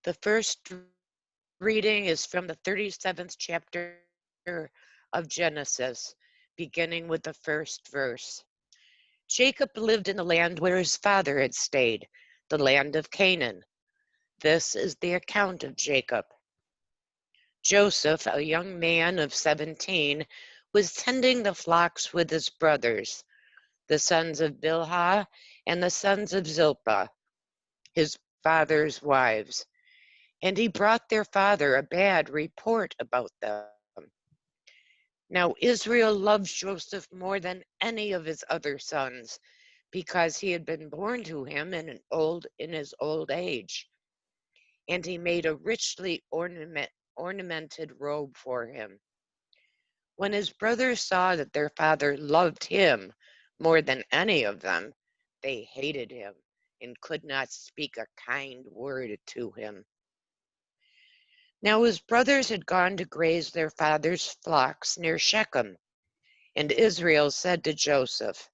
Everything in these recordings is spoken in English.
The first reading is from the 37th chapter of Genesis, beginning with the first verse. Jacob lived in the land where his father had stayed, the land of Canaan. This is the account of Jacob. Joseph, a young man of 17, was tending the flocks with his brothers, the sons of Bilhah and the sons of Zilpah, his father's wives. And he brought their father a bad report about them. Now Israel loved Joseph more than any of his other sons, because he had been born to him in his old age. And he made a richly ornamented robe for him. When his brothers saw that their father loved him more than any of them, they hated him and could not speak a kind word to him. Now his brothers had gone to graze their father's flocks near Shechem, and Israel said to Joseph,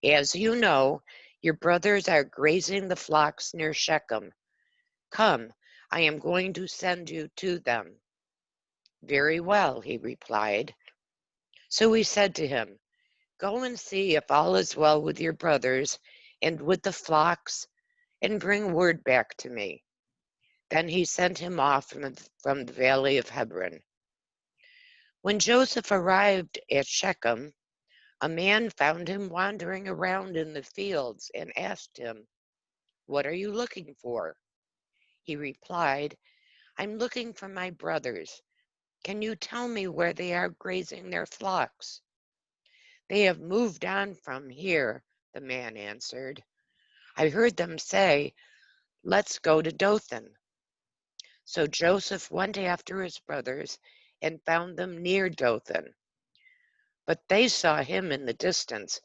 "As you know, your brothers are grazing the flocks near Shechem. Come, I am going to send you to them." "Very well," he replied. So he said to him, "Go and see if all is well with your brothers and with the flocks, and bring word back to me." Then he sent him off from the valley of Hebron. When Joseph arrived at Shechem, a man found him wandering around in the fields and asked him, "What are you looking for?" He replied, "I'm looking for my brothers. Can you tell me where they are grazing their flocks?" "They have moved on from here," the man answered. "I heard them say, 'Let's go to Dothan.'" So Joseph went after his brothers and found them near Dothan. But they saw him in the distance,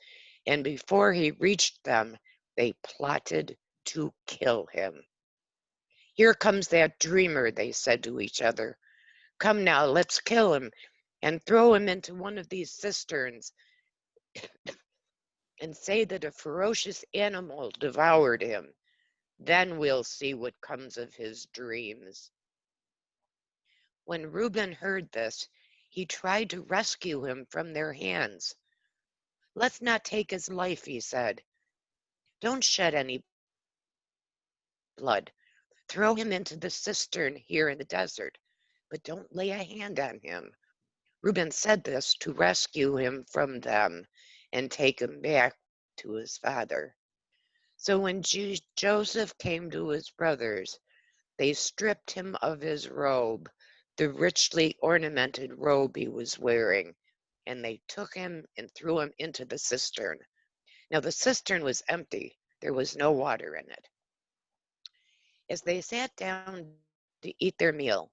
and before he reached them, they plotted to kill him. "Here comes that dreamer," they said to each other. "Come now, let's kill him and throw him into one of these cisterns and say that a ferocious animal devoured him. Then we'll see what comes of his dreams." When Reuben heard this, he tried to rescue him from their hands. "Let's not take his life," he said. "Don't shed any blood. Throw him into the cistern here in the desert, but don't lay a hand on him." Reuben said this to rescue him from them and take him back to his father. So when Joseph came to his brothers, they stripped him of his robe, the richly ornamented robe he was wearing, and they took him and threw him into the cistern. Now the cistern was empty. There was no water in it. As they sat down to eat their meal,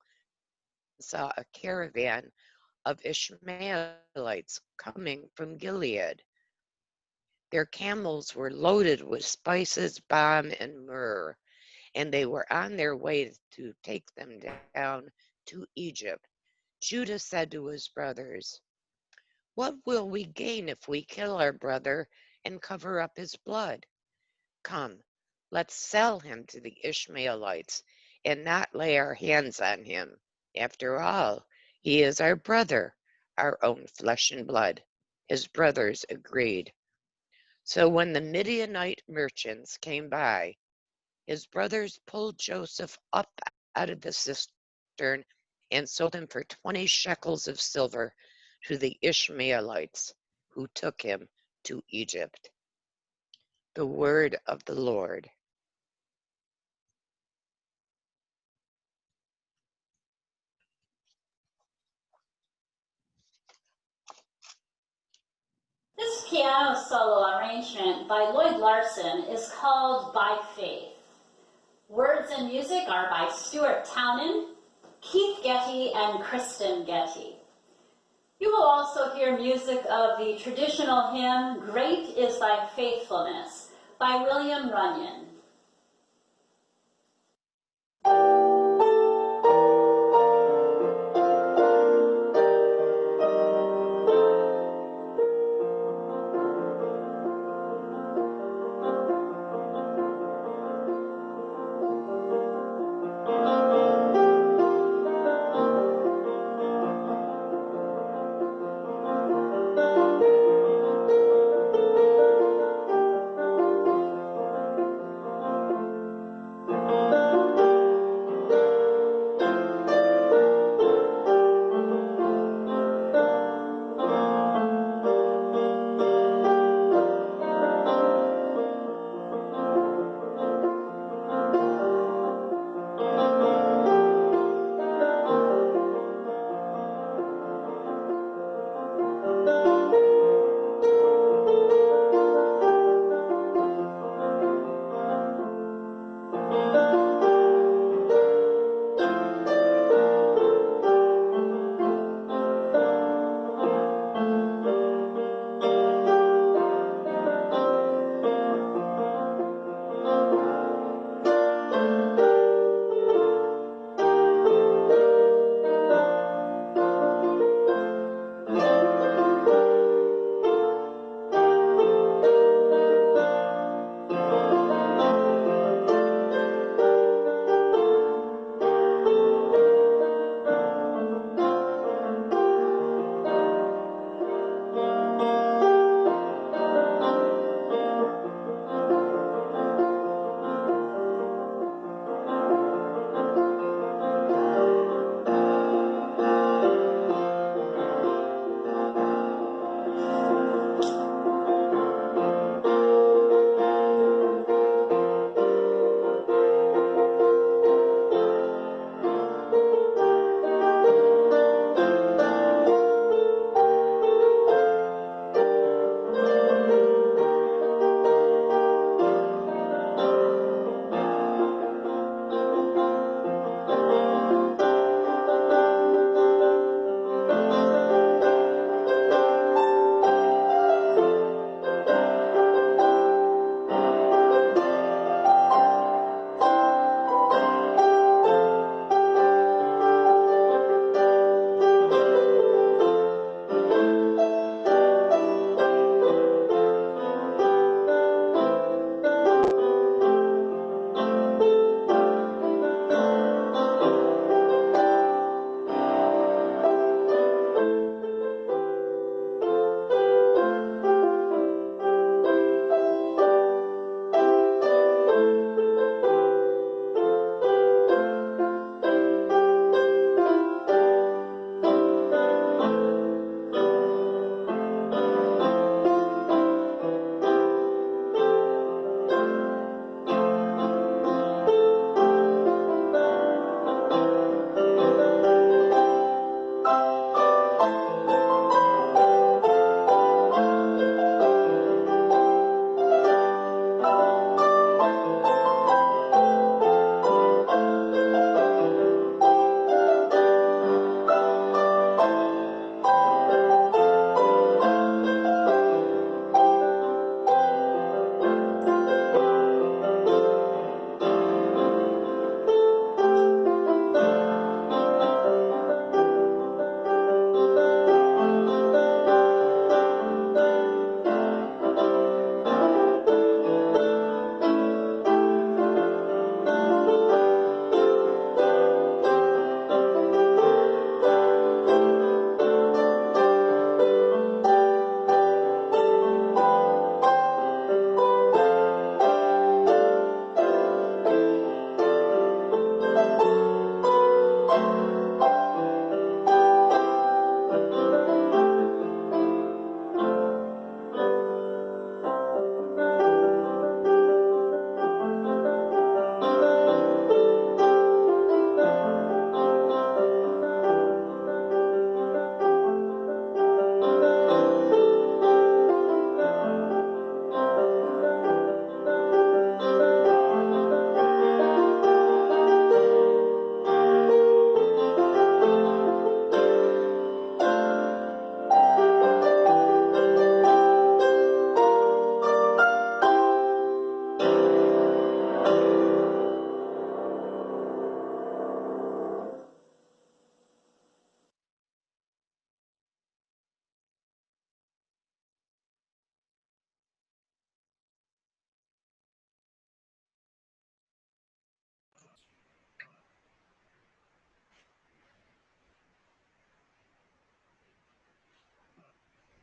saw a caravan of Ishmaelites coming from Gilead. Their camels were loaded with spices, balm, and myrrh, and they were on their way to take them down to Egypt. Judah said to his brothers, "What will we gain if we kill our brother and cover up his blood? Come, let's sell him to the Ishmaelites and not lay our hands on him. After all, he is our brother, our own flesh and blood." His brothers agreed. So when the Midianite merchants came by, his brothers pulled Joseph up out of the cistern and sold him for 20 shekels of silver to the Ishmaelites, who took him to Egypt. The word of the Lord. This piano solo arrangement by Lloyd Larson is called By Faith. Words and music are by Stuart Townend, Keith Getty, and Kristen Getty. You will also hear music of the traditional hymn, Great is Thy Faithfulness, by William Runyon.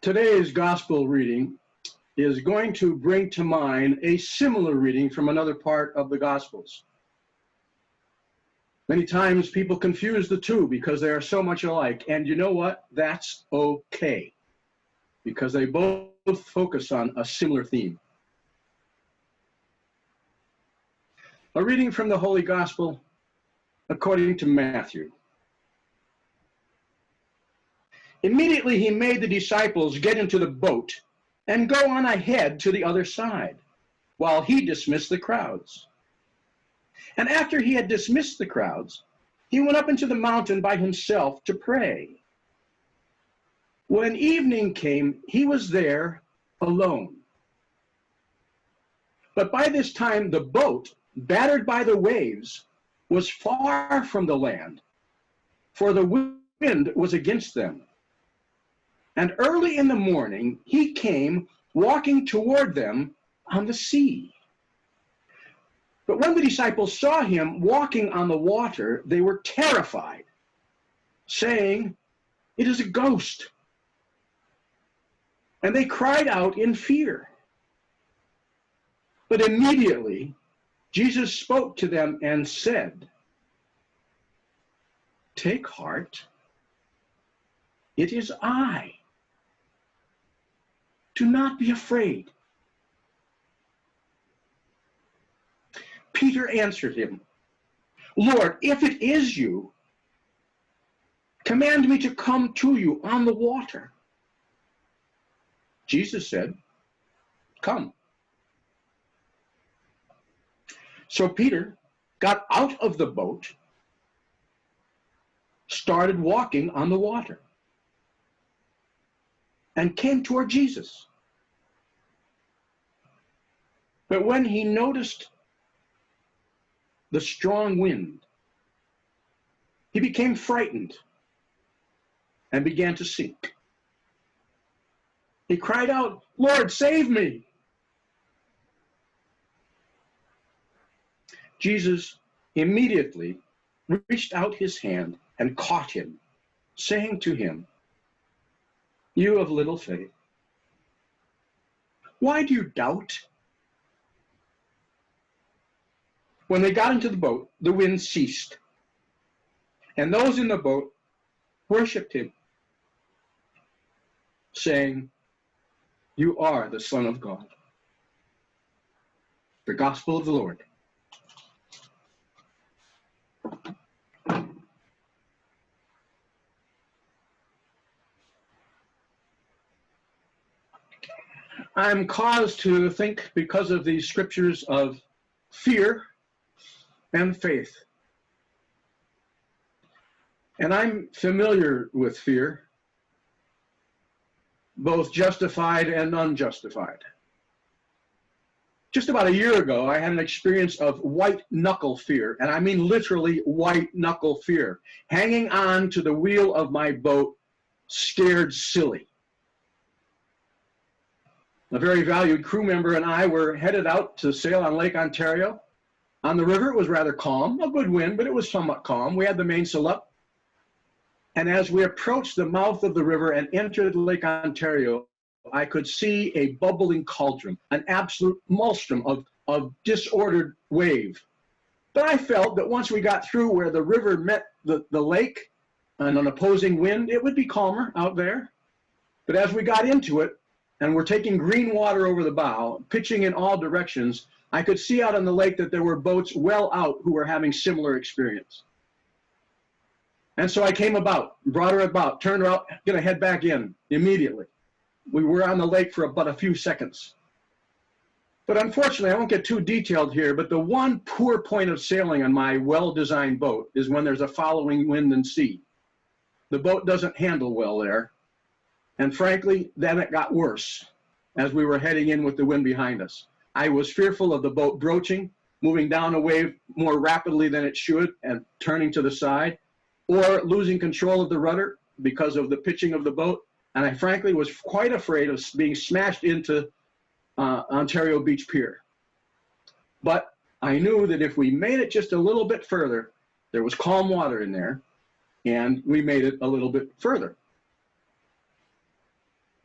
Today's gospel reading is going to bring to mind a similar reading from another part of the Gospels. Many times people confuse the two because they are so much alike. And you know what? That's okay, because they both focus on a similar theme. A reading from the Holy Gospel according to Matthew. Immediately he made the disciples get into the boat and go on ahead to the other side, while he dismissed the crowds. And after he had dismissed the crowds, he went up into the mountain by himself to pray. When evening came, he was there alone. But by this time the boat, battered by the waves, was far from the land, for the wind was against them. And early in the morning he came walking toward them on the sea. But when the disciples saw him walking on the water, they were terrified, saying, "It is a ghost." And they cried out in fear. But immediately Jesus spoke to them and said, "Take heart, it is I. Do not be afraid." Peter answered him, "Lord, if it is you, command me to come to you on the water." Jesus said, "Come." So Peter got out of the boat, started walking on the water, and came toward Jesus. But when he noticed the strong wind, he became frightened and began to sink. He cried out, "Lord, save me." Jesus immediately reached out his hand and caught him, saying to him, "You of little faith, why do you doubt?" When they got into the boat, the wind ceased, and those in the boat worshiped him, saying, "You are the Son of God." The Gospel of the Lord. I'm caused to think, because of these scriptures, of fear and faith. And I'm familiar with fear, both justified and unjustified. Just about a year ago, I had an experience of white knuckle fear, and I mean literally white knuckle fear, hanging on to the wheel of my boat, scared silly. A very valued crew member and I were headed out to sail on Lake Ontario. On the river, it was rather calm, a good wind, but it was somewhat calm. We had the mainsail up. And as we approached the mouth of the river and entered Lake Ontario, I could see a bubbling cauldron, an absolute maelstrom of disordered wave. But I felt that once we got through where the river met the lake and an opposing wind, it would be calmer out there. But as we got into it, and we're taking green water over the bow, pitching in all directions, I could see out on the lake that there were boats well out who were having similar experience. And so I came about, brought her about, turned her out, gonna head back in immediately. We were on the lake for about a few seconds. But unfortunately, I won't get too detailed here, but the one poor point of sailing on my well-designed boat is when there's a following wind and sea. The boat doesn't handle well there. And frankly, then it got worse as we were heading in with the wind behind us. I was fearful of the boat broaching, moving down a wave more rapidly than it should and turning to the side, or losing control of the rudder because of the pitching of the boat. And I frankly was quite afraid of being smashed into Ontario Beach Pier. But I knew that if we made it just a little bit further, there was calm water in there, and we made it a little bit further.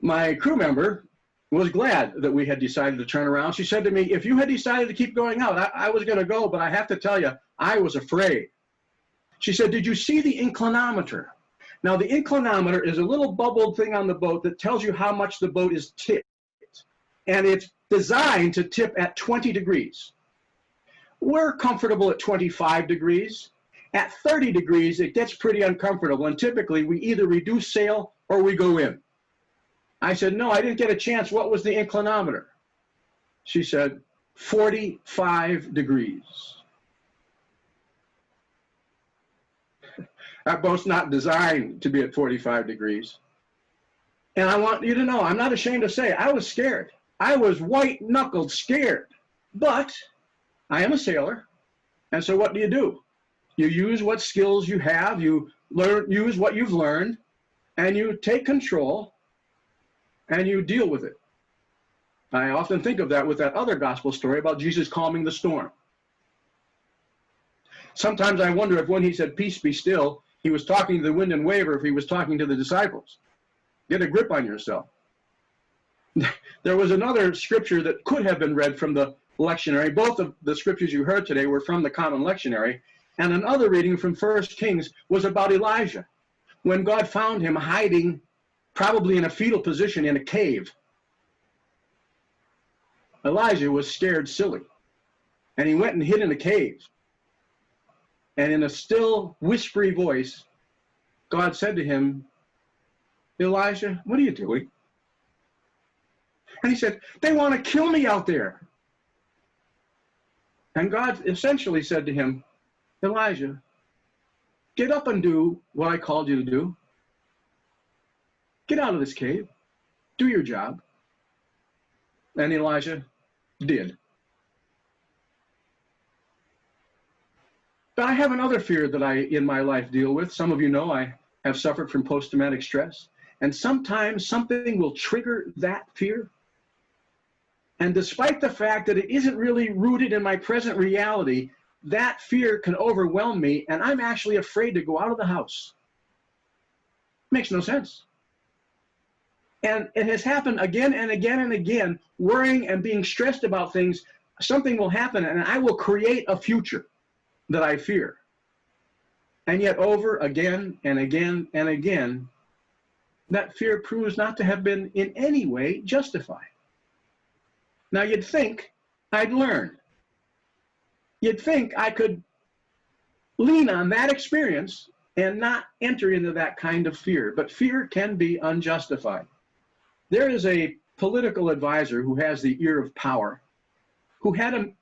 My crew member was glad that we had decided to turn around. She said to me, if you had decided to keep going out, I was going to go, but I have to tell you, I was afraid. She said, did you see the inclinometer? Now, the inclinometer is a little bubbled thing on the boat that tells you how much the boat is tipped. And it's designed to tip at 20 degrees. We're comfortable at 25 degrees. At 30 degrees, it gets pretty uncomfortable, and typically we either reduce sail or we go in. I said, no, I didn't get a chance. What was the inclinometer? She said, 45 degrees. That boat's not designed to be at 45 degrees. And I want you to know, I'm not ashamed to say, I was scared. I was white-knuckled scared. But I am a sailor, and so what do? You use what skills you have, you use what you've learned, and you take control, and you deal with it. I often think of that with that other gospel story about Jesus calming the storm. Sometimes I wonder if when he said, peace be still, he was talking to the wind and wave, or if he was talking to the disciples. Get a grip on yourself. There was another scripture that could have been read from the lectionary. Both of the scriptures you heard today were from the common lectionary. And another reading from 1 Kings was about Elijah, when God found him hiding, probably in a fetal position, in a cave. Elijah was scared silly, and he went and hid in a cave. And in a still, whispery voice, God said to him, Elijah, what are you doing? And he said, they want to kill me out there. And God essentially said to him, Elijah, get up and do what I called you to do. Get out of this cave. Do your job. And Elijah did. But I have another fear that in my life deal with. Some of you know I have suffered from post-traumatic stress. And sometimes something will trigger that fear. And despite the fact that it isn't really rooted in my present reality, that fear can overwhelm me, and I'm actually afraid to go out of the house. Makes no sense. And it has happened again and again and again, worrying and being stressed about things. Something will happen, and I will create a future that I fear. And yet over again and again and again, that fear proves not to have been in any way justified. Now you'd think I'd learn. You'd think I could lean on that experience and not enter into that kind of fear. But fear can be unjustified. There is a political advisor who has the ear of power, who had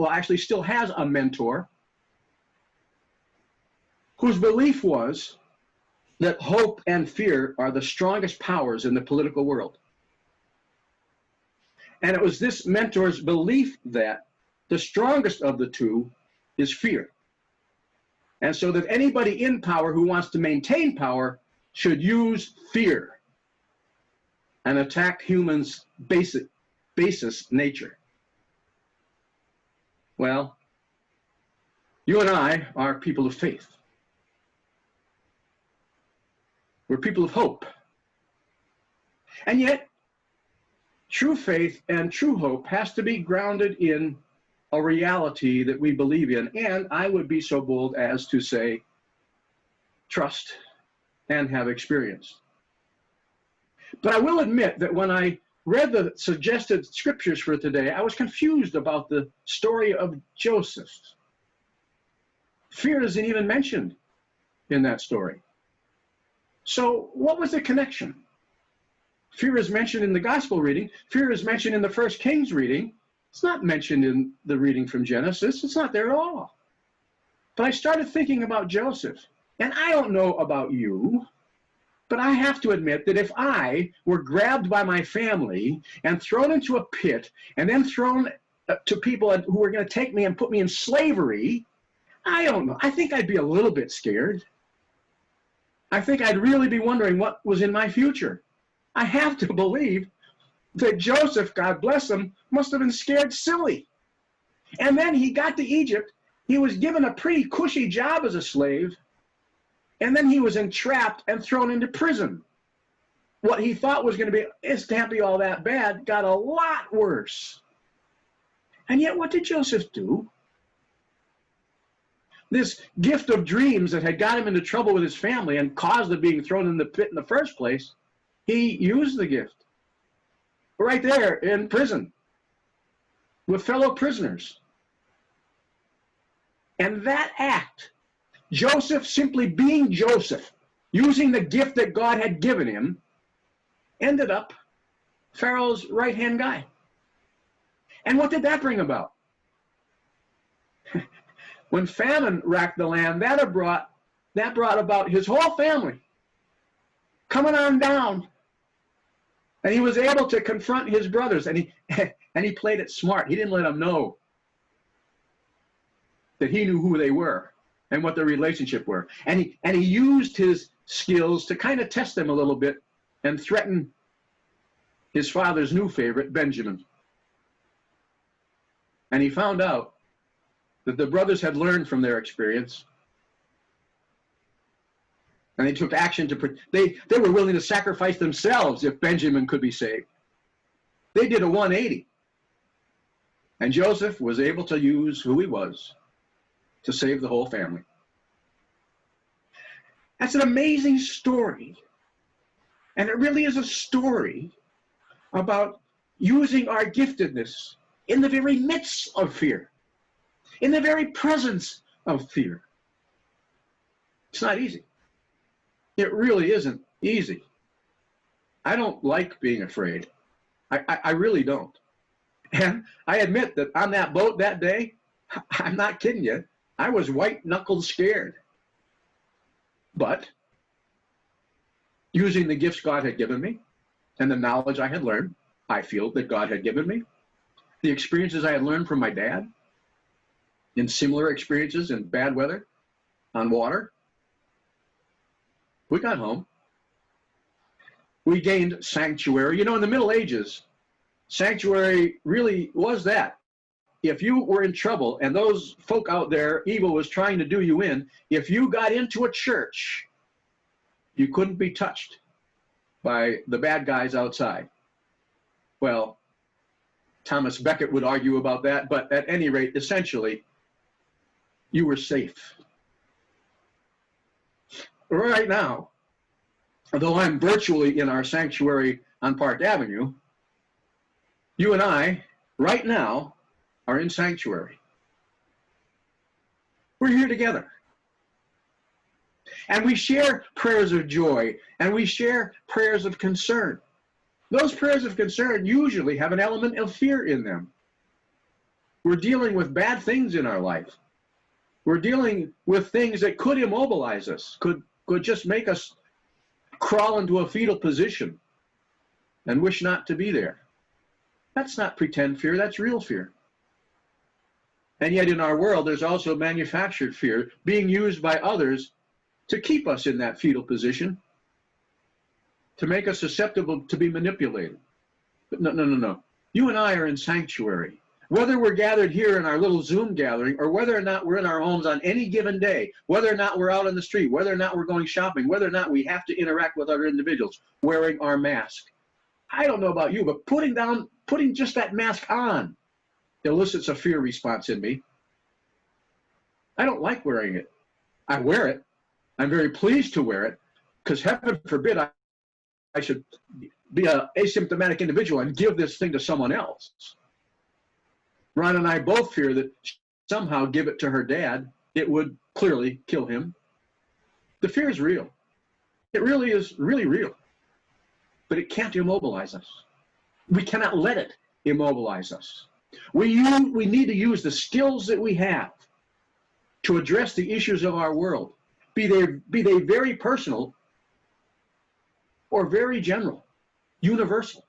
actually still has a mentor, whose belief was that hope and fear are the strongest powers in the political world. And it was this mentor's belief that the strongest of the two is fear. And so that anybody in power who wants to maintain power should use fear and attack humans' basis nature. Well, you and I are people of faith. We're people of hope. And yet, true faith and true hope has to be grounded in a reality that we believe in, and I would be so bold as to say, trust and have experience. But I will admit that when I read the suggested scriptures for today, I was confused about the story of Joseph. Fear isn't even mentioned in that story. So what was the connection? Fear is mentioned in the gospel reading. Fear is mentioned in the 1 Kings reading. It's not mentioned in the reading from Genesis. It's not there at all. But I started thinking about Joseph. And I don't know about you, but I have to admit that if I were grabbed by my family and thrown into a pit and then thrown to people who were going to take me and put me in slavery, I don't know. I think I'd be a little bit scared. I think I'd really be wondering what was in my future. I have to believe that Joseph, God bless him, must have been scared silly. And then he got to Egypt. He was given a pretty cushy job as a slave. And then he was entrapped and thrown into prison. what he thought was going to be, it can't be all that bad, got a lot worse. And yet, what did Joseph do? This gift of dreams that had got him into trouble with his family and caused him being thrown in the pit in the first place, he used the gift right there in prison with fellow prisoners. And that act, Joseph simply being Joseph, using the gift that God had given him, ended up Pharaoh's right-hand guy. And what did that bring about? When famine racked the land, that brought about his whole family coming on down. And he was able to confront his brothers, and he played it smart. He didn't let them know that he knew who they were and what their relationship were. And he used his skills to kind of test them a little bit and threaten his father's new favorite, Benjamin. And he found out that the brothers had learned from their experience, and they took action to, they were willing to sacrifice themselves if Benjamin could be saved. They did a 180. And Joseph was able to use who he was to save the whole family. That's an amazing story. And it really is a story about using our giftedness in the very midst of fear, in the very presence of fear. It's not easy. It really isn't easy. I don't like being afraid. I really don't. And I admit that on that boat that day, I'm not kidding you, I was white-knuckled scared. But using the gifts God had given me and the knowledge I had learned, I feel that God had given me, the experiences I had learned from my dad in similar experiences in bad weather, on water, we got home. We gained sanctuary. You know, in the Middle Ages, sanctuary really was that. If you were in trouble and those folk out there, evil was trying to do you in, if you got into a church, you couldn't be touched by the bad guys outside. Well, Thomas Becket would argue about that, but at any rate, essentially, you were safe. Right now, though I'm virtually in our sanctuary on Park Avenue, you and I, right now, are in sanctuary. We're here together. And we share prayers of joy, and we share prayers of concern. Those prayers of concern usually have an element of fear in them. We're dealing with bad things in our life. We're dealing with things that could immobilize us, could just make us crawl into a fetal position and wish not to be there. That's not pretend fear, that's real fear. And yet in our world, there's also manufactured fear being used by others to keep us in that fetal position, to make us susceptible to be manipulated. But no. You and I are in sanctuary. Whether we're gathered here in our little Zoom gathering, or whether or not we're in our homes on any given day, whether or not we're out on the street, whether or not we're going shopping, whether or not we have to interact with other individuals, wearing our mask. I don't know about you, but putting just that mask on elicits a fear response in me. I don't like wearing it. I wear it. I'm very pleased to wear it, because heaven forbid I should be an asymptomatic individual and give this thing to someone else. Ron and I both fear that somehow give it to her dad, it would clearly kill him. The fear is real. It really is really real. But it can't immobilize us. We cannot let it immobilize us. We need to use the skills that we have to address the issues of our world, be they very personal or very general, universal.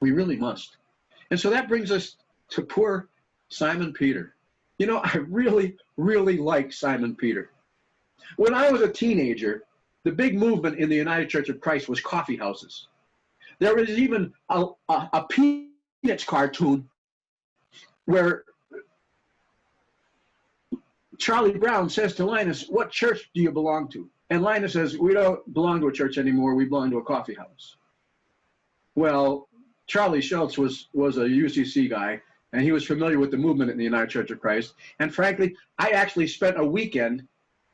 We really must. And so that brings us to poor Simon Peter. You know, I really, really like Simon Peter. When I was a teenager, the big movement in the United Church of Christ was coffee houses. There was even a Peanuts cartoon where Charlie Brown says to Linus, "What church do you belong to?" And Lina says, we don't belong to a church anymore. We belong to a coffee house. Well, Charlie Schultz was a UCC guy, and he was familiar with the movement in the United Church of Christ. And frankly, I actually spent a weekend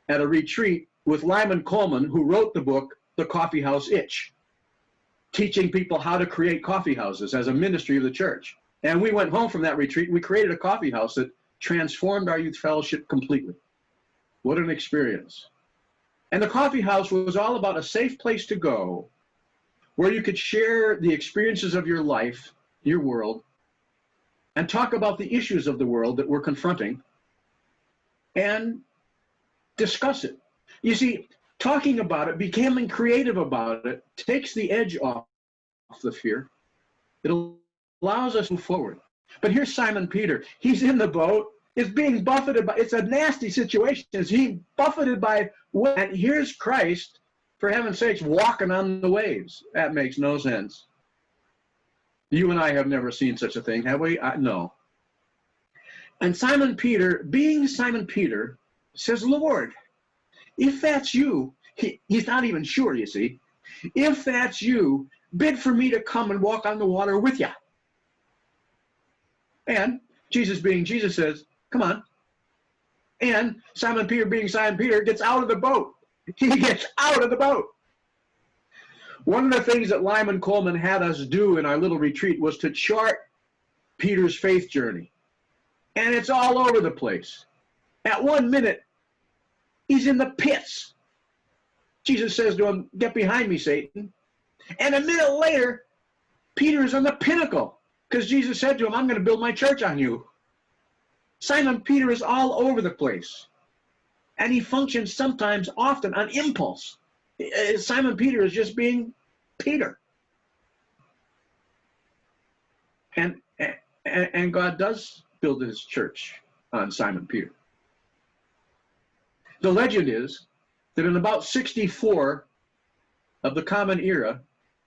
at a retreat with Lyman Coleman, who wrote the book, The Coffee House Itch, teaching people how to create coffee houses as a ministry of the church. And we went home from that retreat, and we created a coffee house that transformed our youth fellowship completely. What an experience. And the coffee house was all about a safe place to go where you could share the experiences of your life, your world, and talk about the issues of the world that we're confronting and discuss it. You see, talking about it, becoming creative about it, takes the edge off the fear. It allows us to move forward. But here's Simon Peter. He's in the boat. It's being buffeted by, it's a nasty situation. He's buffeted by, and here's Christ, for heaven's sakes, walking on the waves. That makes no sense. You and I have never seen such a thing, have we? No. And Simon Peter, being Simon Peter, says, Lord, if that's you, he's not even sure, you see. If that's you, bid for me to come and walk on the water with you. And Jesus being Jesus says, come on. And Simon Peter being Simon Peter gets out of the boat. He gets out of the boat. One of the things that Lyman Coleman had us do in our little retreat was to chart Peter's faith journey. And it's all over the place. At 1 minute, he's in the pits. Jesus says to him, get behind me, Satan. And a minute later, Peter is on the pinnacle because Jesus said to him, I'm going to build my church on you. Simon Peter is all over the place. And he functions sometimes, often, on impulse. Simon Peter is just being Peter. And God does build his church on Simon Peter. The legend is that in about 64 of the Common Era,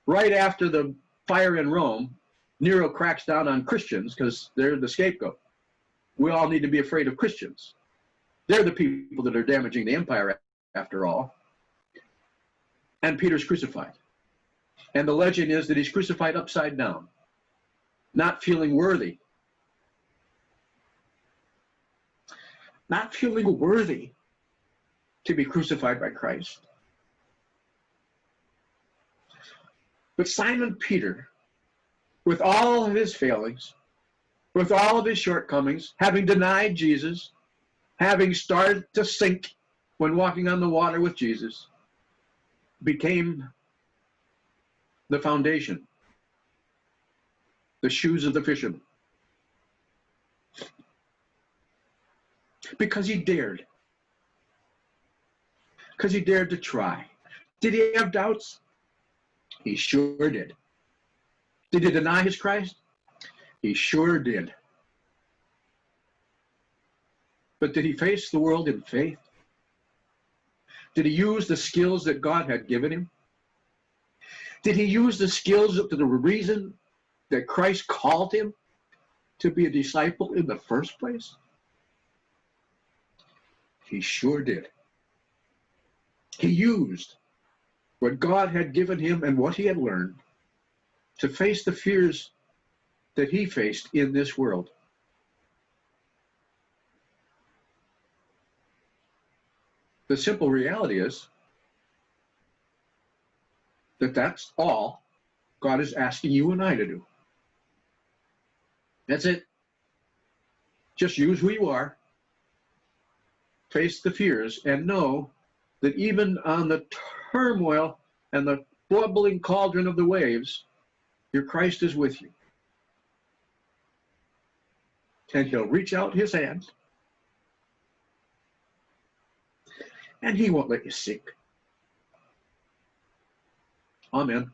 right after the fire in Rome, Nero cracks down on Christians because they're the scapegoat. We all need to be afraid of Christians. They're the people that are damaging the empire, after all. And Peter's crucified. And the legend is that he's crucified upside down, not feeling worthy. Not feeling worthy to be crucified by Christ. But Simon Peter, with all of his failings, with all of his shortcomings, having denied Jesus, having started to sink when walking on the water with Jesus, became the foundation, the shoes of the fisherman. Because he dared. Because he dared to try. Did he have doubts? He sure did. Did he deny his Christ? He sure did. But did he face the world in faith? Did he use the skills that God had given him? Did he use the skills to the reason that Christ called him to be a disciple in the first place? He sure did. He used what God had given him and what he had learned to face the fears that he faced in this world. The simple reality is that that's all God is asking you and I to do. That's it. Just use who you are, face the fears, and know that even on the turmoil and the bubbling cauldron of the waves, your Christ is with you. And he'll reach out his hand, and he won't let you sink. Amen.